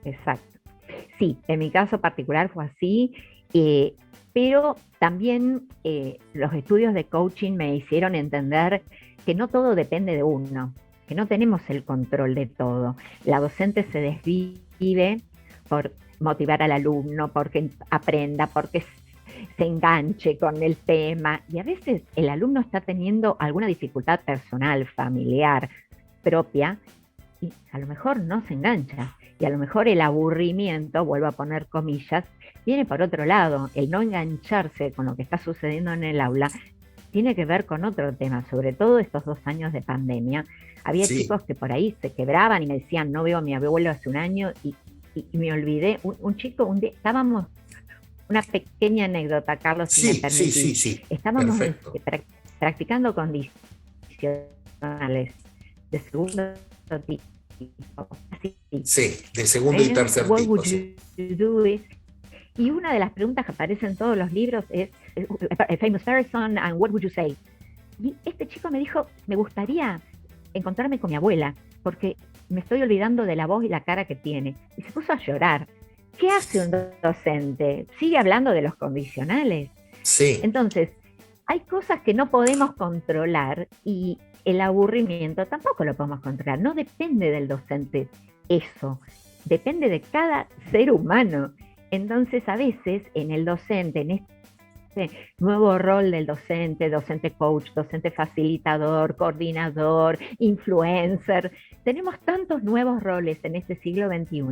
exacto. Sí, en mi caso particular fue así, eh, pero también los estudios de coaching me hicieron entender que no todo depende de uno, que no tenemos el control de todo. La docente se desvive por motivar al alumno, porque aprenda, porque se enganche con el tema, y a veces el alumno está teniendo alguna dificultad personal, familiar, propia, y a lo mejor no se engancha. Y a lo mejor el aburrimiento, vuelvo a poner comillas, viene por otro lado. El no engancharse con lo que está sucediendo en el aula tiene que ver con otro tema, sobre todo estos 2 años de pandemia. Había Sí, chicos que por ahí se quebraban y me decían, no veo a mi abuelo hace un año y me olvidé. Un chico, un día, estábamos, una pequeña anécdota, Carlos, si me sí, sí, sí, permitís. sí, Estábamos perfecto. practicando condicionales de segundo tipo. Así, Sí, de segundo y tercer what tipo, would sí. you do if... Y una de las preguntas que aparece en todos los libros es a famous person and what would you say. Y este chico me dijo, me gustaría encontrarme con mi abuela, porque me estoy olvidando de la voz y la cara que tiene. Y se puso a llorar. ¿Qué hace un docente? Sigue hablando de los condicionales. Sí, Entonces, hay cosas que no podemos controlar y el aburrimiento tampoco lo podemos controlar. No depende del docente eso, depende de cada ser humano. Entonces, a veces en el docente, en este nuevo rol del docente, docente coach, docente facilitador, coordinador, influencer, tenemos tantos nuevos roles en este siglo XXI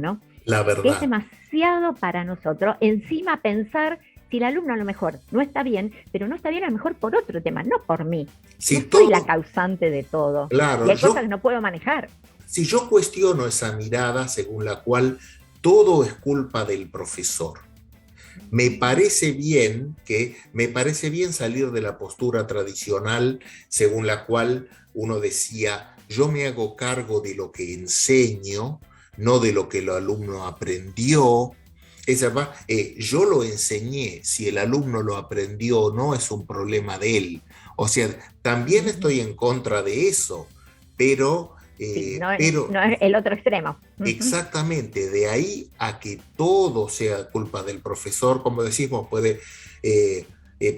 la que es verdad. demasiado para nosotros. Encima pensar si el alumno a lo mejor no está bien, pero no está bien a lo mejor por otro tema, no por mí. No Si soy la todo, causante de todo. Y claro, hay cosas que no puedo manejar. si yo cuestiono esa mirada según la cual todo es culpa del profesor, me parece bien salir de la postura tradicional según la cual uno decía, yo me hago cargo de lo que enseño, no de lo que el alumno aprendió. Yo lo enseñé, si el alumno lo aprendió o no es un problema de él. O sea, también estoy en contra de eso, pero, Sí, no, pero no es el otro extremo. exactamente, de ahí a que todo sea culpa del profesor, como decimos, eh,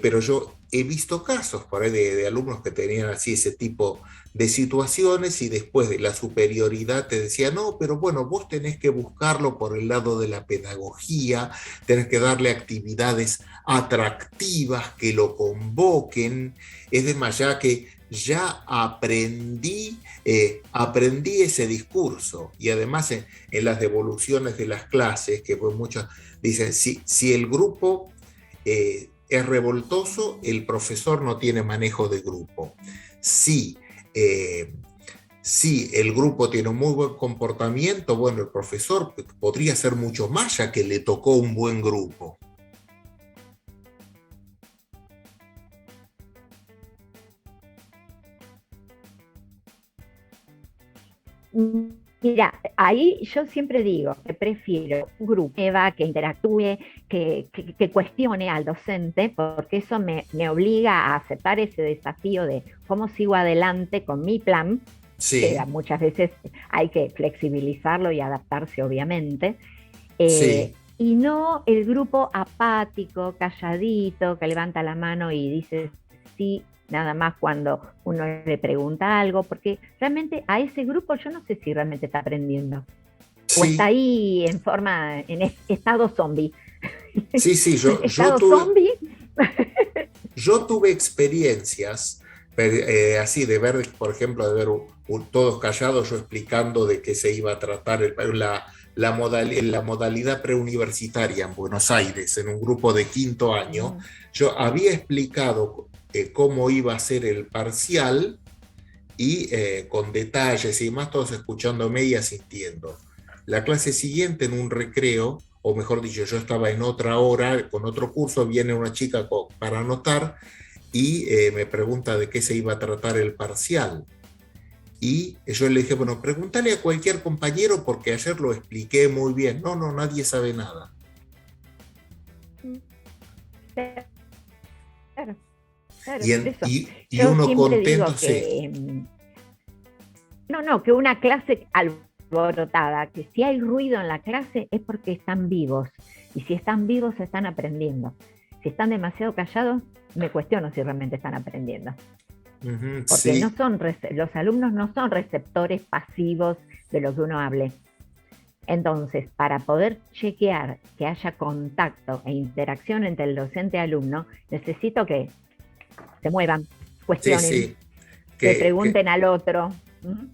pero yo he visto casos por ahí de alumnos que tenían así ese tipo de situaciones y después de la superioridad te decía, no, pero bueno, vos tenés que buscarlo por el lado de la pedagogía, tenés que darle actividades atractivas que lo convoquen, es de más, ya que ya aprendí ese discurso y además en las devoluciones de las clases, que pues muchos dicen, si el grupo es revoltoso, el profesor no tiene manejo de grupo. Si, eh, si el grupo tiene un muy buen comportamiento, bueno, el profesor podría hacer mucho más ya que le tocó un buen grupo. Mira, ahí yo siempre digo que prefiero un grupo que interactúe, que cuestione al docente, porque eso me obliga a aceptar ese desafío de cómo sigo adelante con mi plan, que Sí, muchas veces hay que flexibilizarlo y adaptarse, obviamente, sí. y no el grupo apático, calladito, que levanta la mano y dice sí, nada más cuando uno le pregunta algo, porque realmente a ese grupo yo no sé si realmente está aprendiendo o está Sí, ahí en forma, en estado zombie. sí, sí, Estado zombie. yo tuve experiencias así de ver, por ejemplo, de ver todos callados, yo explicando de qué se iba a tratar la modalidad preuniversitaria en Buenos Aires, en un grupo de quinto año. Mm, Yo había explicado cómo iba a ser el parcial y con detalles y más, todos escuchándome y asintiendo. La clase siguiente, en un recreo, o mejor dicho, yo estaba en otra hora con otro curso, viene una chica para anotar y me pregunta de qué se iba a tratar el parcial. Y yo le dije, bueno, pregúntale a cualquier compañero porque ayer lo expliqué muy bien. No, no, nadie sabe nada. claro, claro, Y, por eso. y Yo uno siempre contento, digo sí, que no, no, que una clase, al alborotada, que si hay ruido en la clase es porque están vivos, y si están vivos están aprendiendo. Si están demasiado callados, me cuestiono si realmente están aprendiendo. Porque sí, los alumnos no son receptores pasivos de lo que uno hable. Entonces, para poder chequear que haya contacto e interacción entre el docente y alumno, necesito que se muevan, sí, cuestionen, sí, le que, que, pregunten al otro. ¿Mm?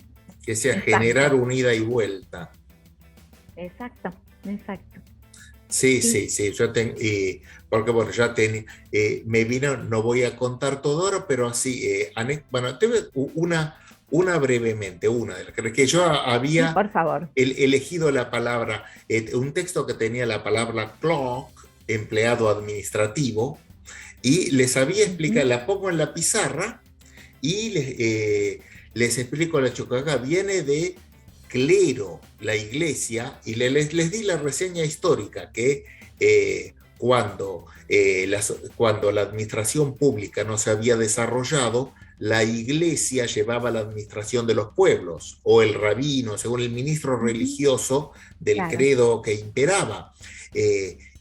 que sea generar Exacto, un ida y vuelta. exacto, exacto. Sí, Sí, sí, sí, porque bueno, me vino, no voy a contar todo ahora, pero así, bueno, una brevemente, una de las que yo sí, había por favor. elegido la palabra, un texto que tenía la palabra clock, empleado administrativo, y les había explicado, Ujú. la pongo en la pizarra y les explico la chocaca, viene de clero, la iglesia, y les di la reseña histórica que cuando la administración pública no se había desarrollado, la iglesia llevaba la administración de los pueblos, o el rabino, según el ministro Ujú. religioso del Claro. credo que imperaba.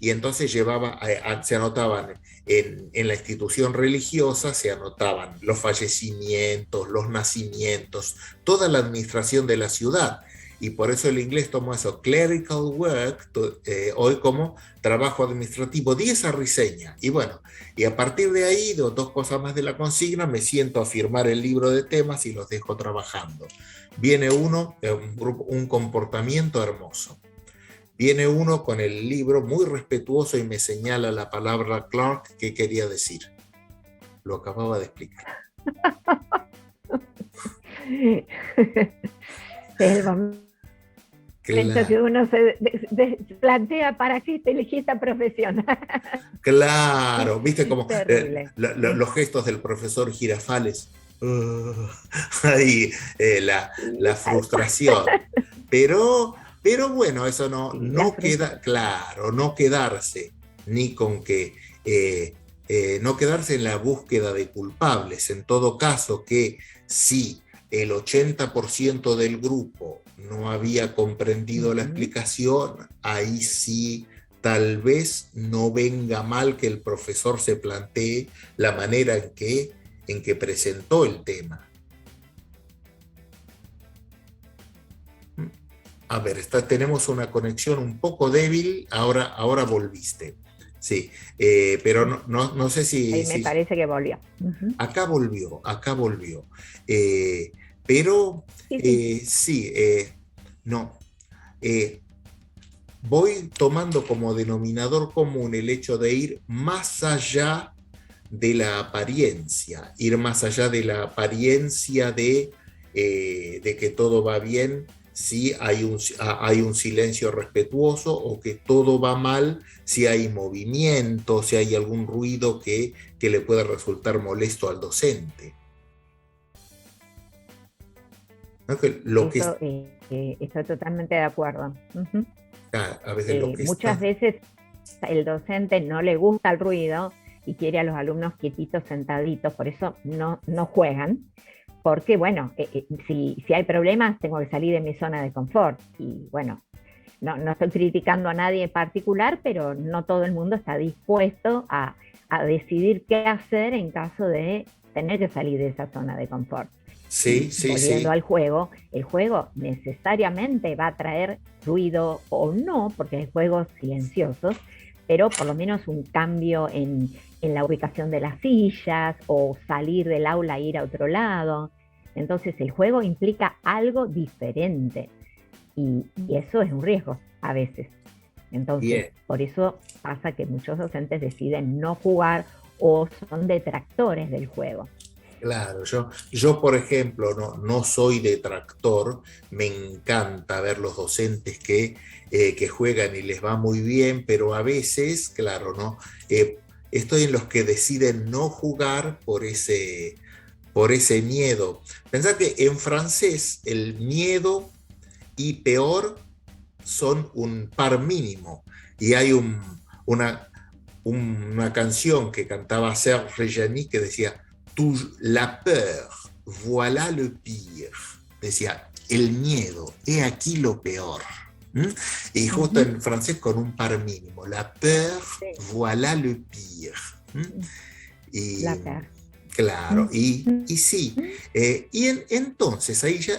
Y entonces se anotaban en la institución religiosa, se anotaban los fallecimientos, los nacimientos, toda la administración de la ciudad. Y por eso el inglés tomó eso, clerical work, hoy como trabajo administrativo, di esa reseña. Y bueno, y a partir de ahí, de dos cosas más de la consigna, me siento a firmar el libro de temas y los dejo trabajando. Viene uno, un comportamiento hermoso. Viene uno con el libro muy respetuoso y me señala la palabra Clark que quería decir. Lo acababa de explicar. Es el momento que Claro, uno plantea para qué te elegí esta profesión. claro, viste como Terrible. los gestos del profesor Girafales. Uh, ahí la Sí, tal cual. frustración. Pero bueno, eso Sí, la no queda, frustración. claro, no quedarse ni con que, no quedarse en la búsqueda de culpables. En todo caso, que si el 80% del grupo no había comprendido la Ujú. explicación, ahí sí tal vez no venga mal que el profesor se plantee la manera en que presentó el tema. A ver, tenemos una conexión un poco débil, ahora volviste. Sí, pero no sé Ahí me si parece que volvió. Ujú. acá volvió. Eh, pero Sí, sí. sí, no. eh, Voy tomando como denominador común el hecho de ir más allá de la apariencia, ir más allá de la apariencia de que todo va bien, si hay un silencio respetuoso, o que todo va mal si hay movimiento, si hay algún ruido que le pueda resultar molesto al docente. ¿No? Que lo que Eso estoy totalmente de acuerdo. Ujú. a veces lo que Muchas está. veces el docente no le gusta el ruido y quiere a los alumnos quietitos, sentaditos, por eso no juegan, porque bueno, si hay problemas tengo que salir de mi zona de confort. Y bueno, no estoy criticando a nadie en particular, pero no todo el mundo está dispuesto a decidir qué hacer en caso de tener que salir de esa zona de confort. Sí, Y sí, volviendo sí, al juego, el juego necesariamente va a traer ruido o no, porque hay juegos silenciosos, pero por lo menos un cambio en la ubicación de las sillas o salir del aula e ir a otro lado. Entonces el juego implica algo diferente y eso es un riesgo a veces. Entonces, bien. por eso pasa que muchos docentes deciden no jugar o son detractores del juego. Claro, yo por ejemplo no soy detractor, me encanta ver los docentes que juegan y les va muy bien, pero a veces, claro, ¿no? Estoy en los que deciden no jugar por ese miedo. Pensá que en francés el miedo y peor son un par mínimo, y hay una canción que cantaba Serge Reggiani que decía, la peur, voilà le pire. Decía, el miedo, he aquí lo peor. ¿Mm? Y justo en francés con un par mínimo, la peur, voilà le pire. ¿Mm? Y, La peur. claro, y sí, entonces ahí ya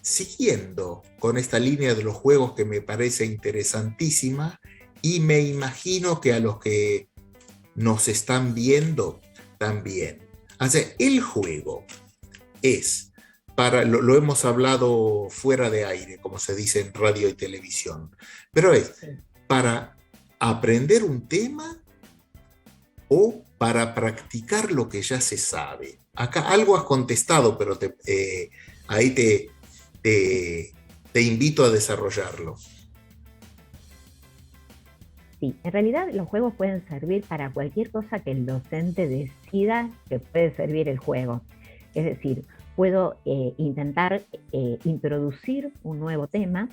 siguiendo con esta línea de los juegos que me parece interesantísima, y me imagino que a los que nos están viendo también. O sea, el juego es lo hemos hablado fuera de aire, como se dice en radio y televisión, pero es para aprender un tema o para practicar lo que ya se sabe. Acá algo has contestado, pero ahí te invito a desarrollarlo. Sí, en realidad los juegos pueden servir para cualquier cosa que el docente decida que puede servir el juego. Es decir, puedo intentar introducir un nuevo tema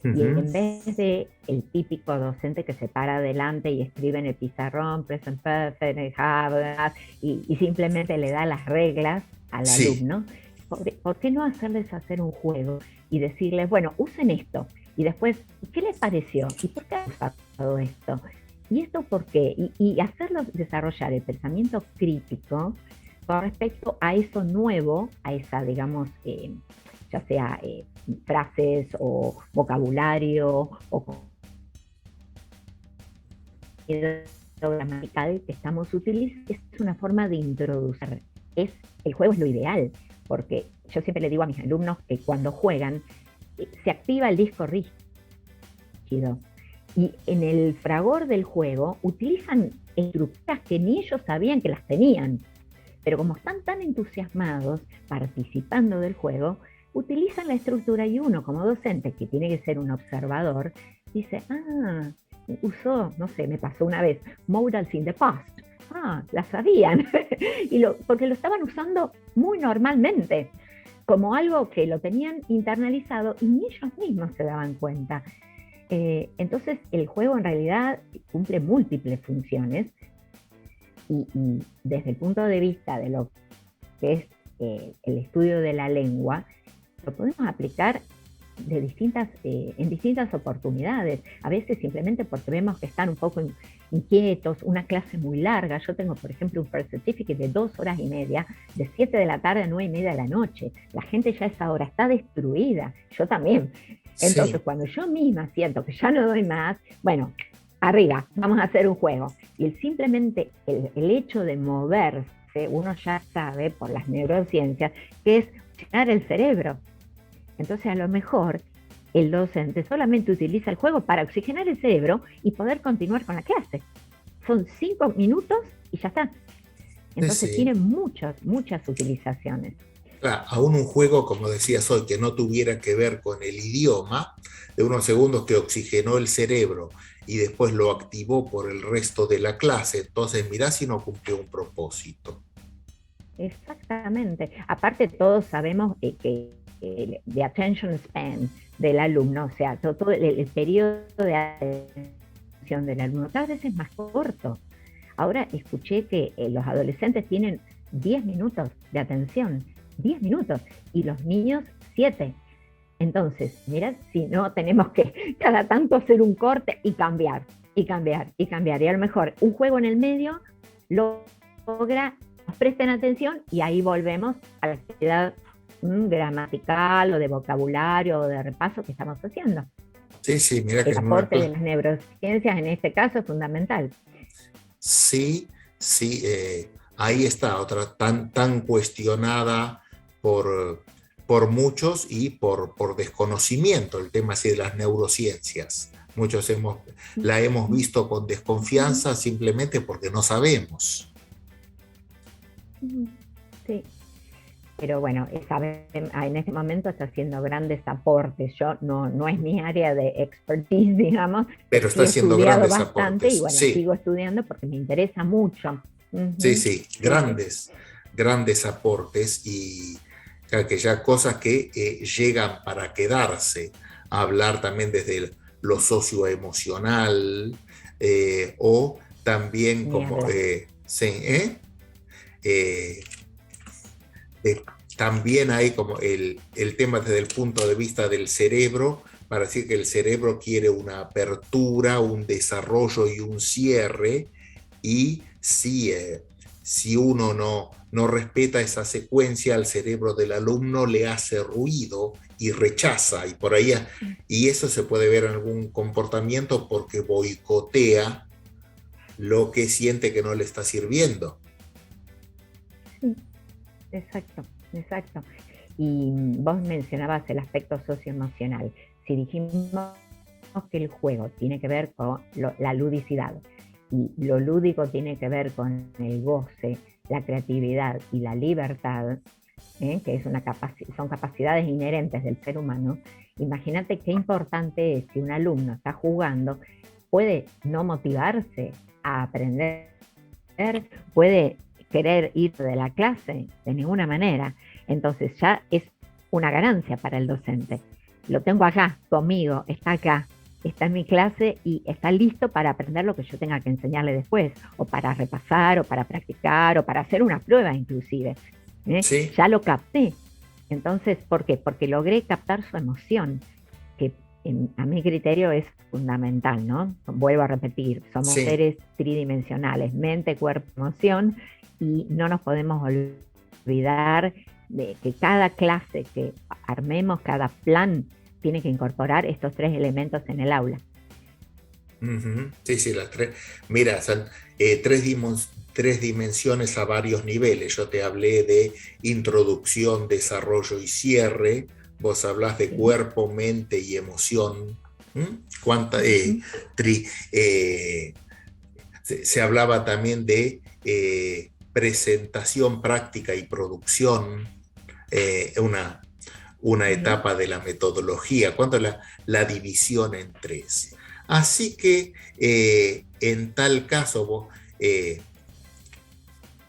y en vez de el típico docente que se para adelante y escribe en el pizarrón, present perfect, have, y simplemente le da las reglas al alumno, ¿por qué no hacerles hacer un juego y decirles, bueno, usen esto? Y después, ¿qué les pareció? ¿Y por qué han usado esto? ¿Y esto por qué? Y hacerlos desarrollar el pensamiento crítico con respecto a eso nuevo, a esa, digamos, ya sea frases o vocabulario o gramatical que estamos utilizando, es una forma de introducir. El juego es lo ideal, porque yo siempre le digo a mis alumnos que cuando juegan, se activa el disco rígido y en el fragor del juego utilizan estructuras que ni ellos sabían que las tenían, pero como están tan entusiasmados participando del juego, utilizan la estructura y uno como docente, que tiene que ser un observador, dice, usó, no sé, me pasó una vez, modals in the past. La sabían, porque lo estaban usando muy normalmente, como algo que lo tenían internalizado y ni ellos mismos se daban cuenta. Entonces el juego en realidad cumple múltiples funciones y desde el punto de vista de lo que es el estudio de la lengua, lo podemos aplicar en distintas oportunidades. A veces simplemente porque vemos que están un poco inquietos, una clase muy larga. Yo tengo, por ejemplo, un First Certificate de 2 horas y media, de 7 de la tarde a 9 y media de la noche. La gente ya a esa hora está destruida, yo también. Entonces, cuando yo misma siento que ya no doy más, bueno, arriba, vamos a hacer un juego. Y simplemente el hecho de moverse, uno ya sabe por las neurociencias, que es llenar el cerebro. Entonces, a lo mejor el docente solamente utiliza el juego para oxigenar el cerebro y poder continuar con la clase. Son 5 minutos y ya está. Entonces tiene muchas utilizaciones. Claro, aún un juego, como decías hoy, que no tuviera que ver con el idioma, de unos segundos que oxigenó el cerebro y después lo activó por el resto de la clase, entonces mirá si no cumplió un propósito. Exactamente. Aparte todos sabemos que the attention span del alumno, o sea, todo el periodo de atención del alumno cada vez es más corto. Ahora escuché que los adolescentes tienen 10 minutos de atención, 10 minutos, y los niños 7. Entonces, mira, si no tenemos que cada tanto hacer un corte y cambiar. Y a lo mejor un juego en el medio logra, presten atención y ahí volvemos a la actividad gramatical o de vocabulario o de repaso que estamos haciendo. Sí, mira que el aporte de las neurociencias en este caso es fundamental. Sí, ahí está, otra tan cuestionada por muchos y por desconocimiento, el tema así de las neurociencias. Muchos la hemos visto con desconfianza simplemente porque no sabemos. Sí. Pero bueno, en este momento está haciendo grandes aportes. Yo no es mi área de expertise, digamos. Pero está haciendo grandes bastante aportes. Y bueno, sigo estudiando porque me interesa mucho. Sí, grandes aportes y que ya cosas que llegan para quedarse. A hablar también desde lo socioemocional o también como... también hay como el tema desde el punto de vista del cerebro, para decir que el cerebro quiere una apertura, un desarrollo y un cierre, y si uno no respeta esa secuencia, al cerebro del alumno le hace ruido y rechaza, y por ahí, y eso se puede ver en algún comportamiento porque boicotea lo que siente que no le está sirviendo. Sí, exacto, exacto. Y vos mencionabas el aspecto socioemocional. Si dijimos que el juego tiene que ver con la ludicidad y lo lúdico tiene que ver con el goce, la creatividad y la libertad, que es son capacidades inherentes del ser humano, imagínate qué importante es si un alumno está jugando, puede no motivarse a aprender, puede querer ir de la clase de ninguna manera. Entonces ya es una ganancia para el docente. Lo tengo acá, conmigo, está acá, está en mi clase y está listo para aprender lo que yo tenga que enseñarle después, o para repasar, o para practicar, o para hacer una prueba inclusive. Sí, Ya lo capté. Entonces, ¿por qué? Porque logré captar su emoción, que a mi criterio es fundamental, ¿no? Vuelvo a repetir, somos sí. seres tridimensionales, mente, cuerpo, emoción, y no nos podemos olvidar de que cada clase que armemos, cada plan, tiene que incorporar estos tres elementos en el aula. Ujú. Sí, sí, las tres. Mira, son tres dimensiones a varios niveles. Yo te hablé de introducción, desarrollo y cierre. Vos hablas de ¿Sí? cuerpo, mente y emoción. ¿Mm? ¿Cuánta, Uh -huh. tri- se hablaba también de presentación, práctica y producción, una Uh -huh. etapa de la metodología, cuánto la división en tres. Así que en tal caso, vos,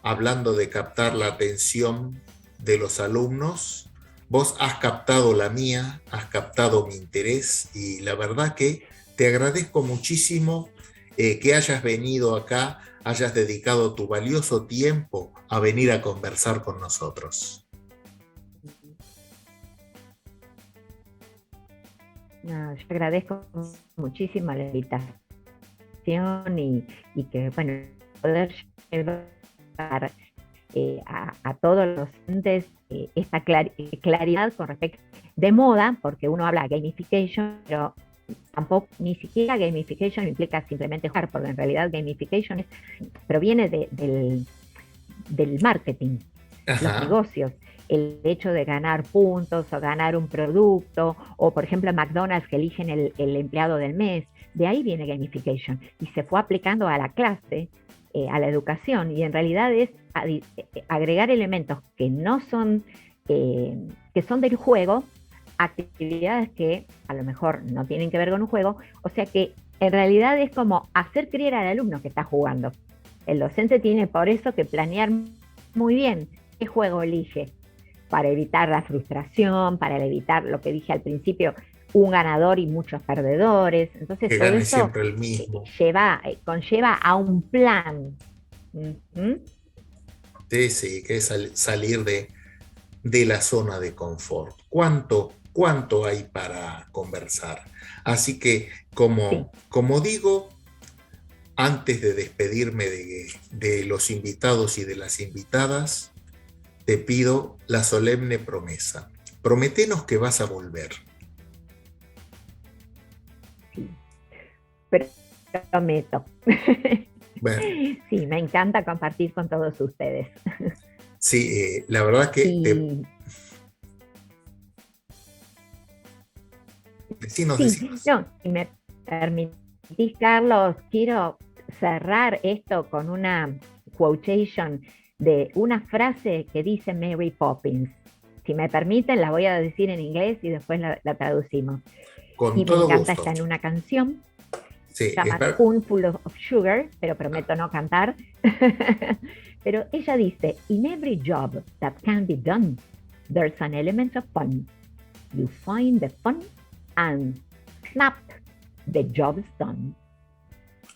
hablando de captar la atención de los alumnos, vos has captado la mía, has captado mi interés y la verdad que te agradezco muchísimo que hayas venido acá, hayas dedicado tu valioso tiempo a venir a conversar con nosotros. No, yo agradezco muchísimo la invitación y que, bueno, poder llevar a todos los docentes esta claridad con respecto de moda, porque uno habla de gamification, pero tampoco, ni siquiera gamification implica simplemente jugar, porque en realidad gamification proviene del marketing, los Ajá. negocios, el hecho de ganar puntos o ganar un producto, o por ejemplo McDonald's que eligen el empleado del mes, de ahí viene gamification y se fue aplicando a la clase, a la educación, y en realidad es agregar elementos que no son, que son del juego, actividades que a lo mejor no tienen que ver con un juego, o sea que en realidad es como hacer creer al alumno que está jugando. El docente tiene por eso que planear muy bien qué juego elige para evitar la frustración, para evitar lo que dije al principio, un ganador y muchos perdedores. Entonces Que todo gane eso siempre el mismo. conlleva a un plan. ¿Mm? Sí, sí, que es salir de la zona de confort. ¿Cuánto hay para conversar? Así que, Sí. como digo, antes de despedirme de los invitados y de las invitadas, te pido la solemne promesa. Prometenos que vas a volver. Sí, prometo. Bueno, Sí, me encanta compartir con todos ustedes. sí, la verdad que Y sí, decinos. no, si me permitís, Carlos, quiero cerrar esto con una quotation de una frase que dice Mary Poppins. Si me permiten, la voy a decir en inglés y después la traducimos. Con Y me todo encanta, gusto. está en una canción, Sí, se llama espero. Spoonful of Sugar, pero prometo no cantar. Pero ella dice, in every job that can be done, there's an element of fun. You find the fun and snap, the job's done.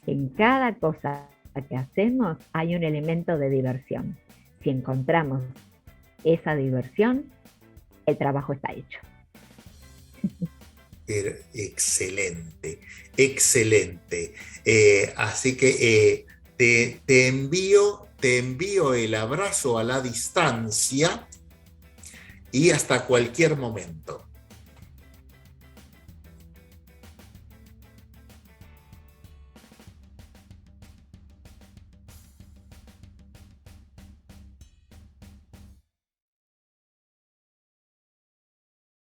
En cada cosa que hacemos hay un elemento de diversión. Si encontramos esa diversión, el trabajo está hecho. Excelente, excelente. Así que te envío el abrazo a la distancia y hasta cualquier momento.